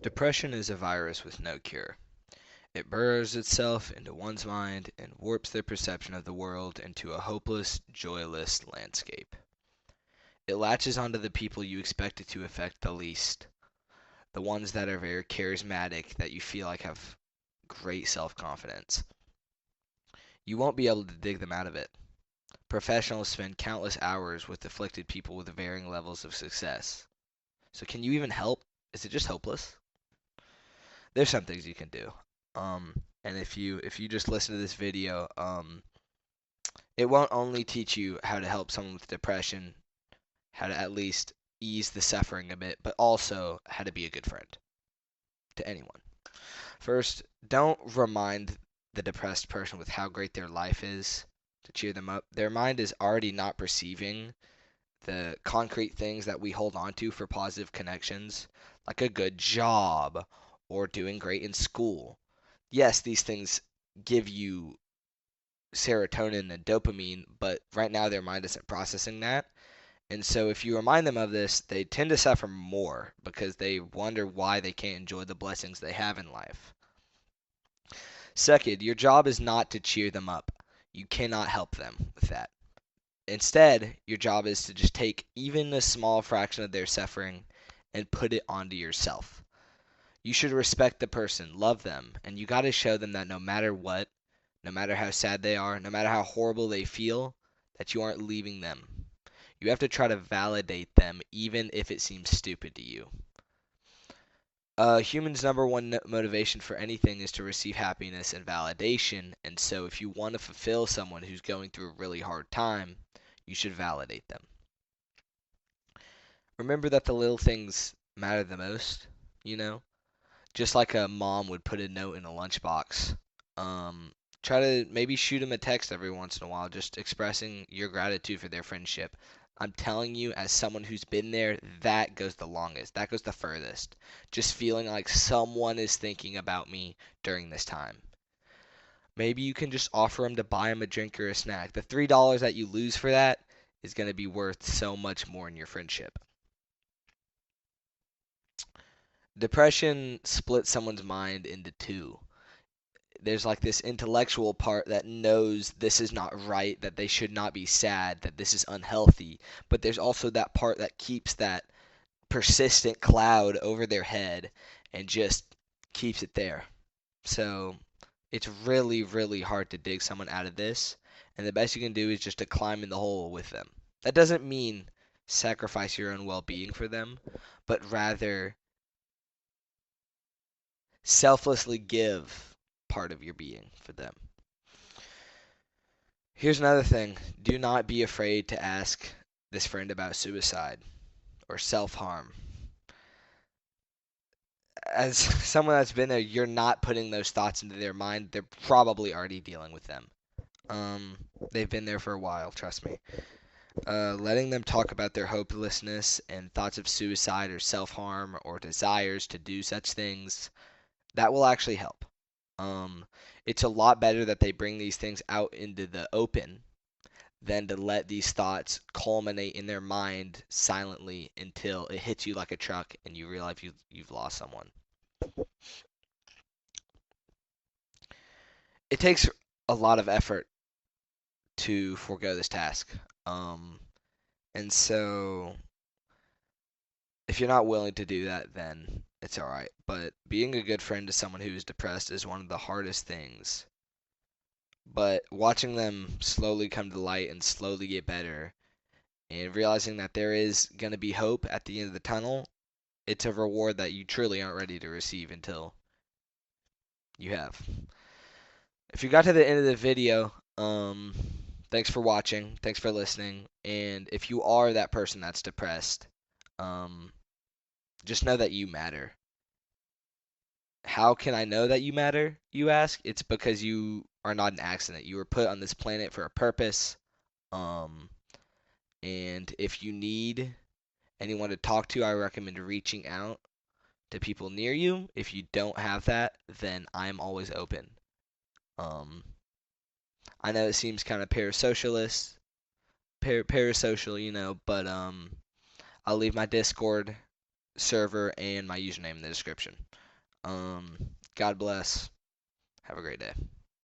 Depression is a virus with no cure. It burrows itself into one's mind and warps their perception of the world into a hopeless, joyless landscape. It latches onto the people you expect it to affect the least, the ones that are very charismatic, that you feel like have great self confidence. You won't be able to dig them out of it. Professionals spend countless hours with afflicted people with varying levels of success. So, can you even help? Is it just hopeless? There's some things you can do. And if you just listen to this video, it won't only teach you how to help someone with depression, how to at least ease the suffering a bit, but also how to be a good friend to anyone. First, don't remind the depressed person with how great their life is to cheer them up. Their mind is already not perceiving the concrete things that we hold on to for positive connections, like a good job or doing great in school. Yes, these things give you serotonin and dopamine, but right now their mind isn't processing that. And so if you remind them of this, they tend to suffer more because they wonder why they can't enjoy the blessings they have in life. Second, your job is not to cheer them up. You cannot help them with that. Instead, your job is to just take even a small fraction of their suffering and put it onto yourself. You should respect the person, love them, and you got to show them that no matter what, no matter how sad they are, no matter how horrible they feel, that you aren't leaving them. You have to try to validate them even if it seems stupid to you. Humans' number one motivation for anything is to receive happiness and validation, and so if you want to fulfill someone who's going through a really hard time, you should validate them. Remember that the little things matter the most, you know? Just like a mom would put a note in a lunchbox. Try to maybe shoot them a text every once in a while, just expressing your gratitude for their friendship. I'm telling you, as someone who's been there, that goes the longest. That goes the furthest. Just feeling like someone is thinking about me during this time. Maybe you can just offer them to buy them a drink or a snack. The $3 that you lose for that is going to be worth so much more in your friendship. Depression splits someone's mind into two. There's like this intellectual part that knows this is not right, that they should not be sad, that this is unhealthy. But there's also that part that keeps that persistent cloud over their head and just keeps it there. So it's really, really hard to dig someone out of this. And the best you can do is just to climb in the hole with them. That doesn't mean sacrifice your own well being for them, but rather selflessly give part of your being for them. Here's another thing. Do not be afraid to ask this friend about suicide or self-harm. As someone that's been there, you're not putting those thoughts into their mind. They're probably already dealing with them. Um, they've been there for a while, trust me. Letting them talk about their hopelessness and thoughts of suicide or self-harm or desires to do such things, that will actually help. Um, it's a lot better that they bring these things out into the open than to let these thoughts culminate in their mind silently until it hits you like a truck and you realize you've lost someone. It takes a lot of effort to forego this task. Um, and so if you're not willing to do that, then it's all right. But being a good friend to someone who is depressed is one of the hardest things. But watching them slowly come to light and slowly get better and realizing that there is going to be hope at the end of the tunnel, it's a reward that you truly aren't ready to receive until you have. If you got to the end of the video, thanks for watching, thanks for listening, and if you are that person that's depressed, um, just know that you matter. How can I know that you matter, you ask? It's because you are not an accident. You were put on this planet for a purpose, um, and if you need anyone to talk to, I recommend reaching out to people near you. If you don't have that, then I'm always open. Um, I know it seems kind of parasocial, but I'll leave my Discord server and my username in the description. God bless. Have a great day.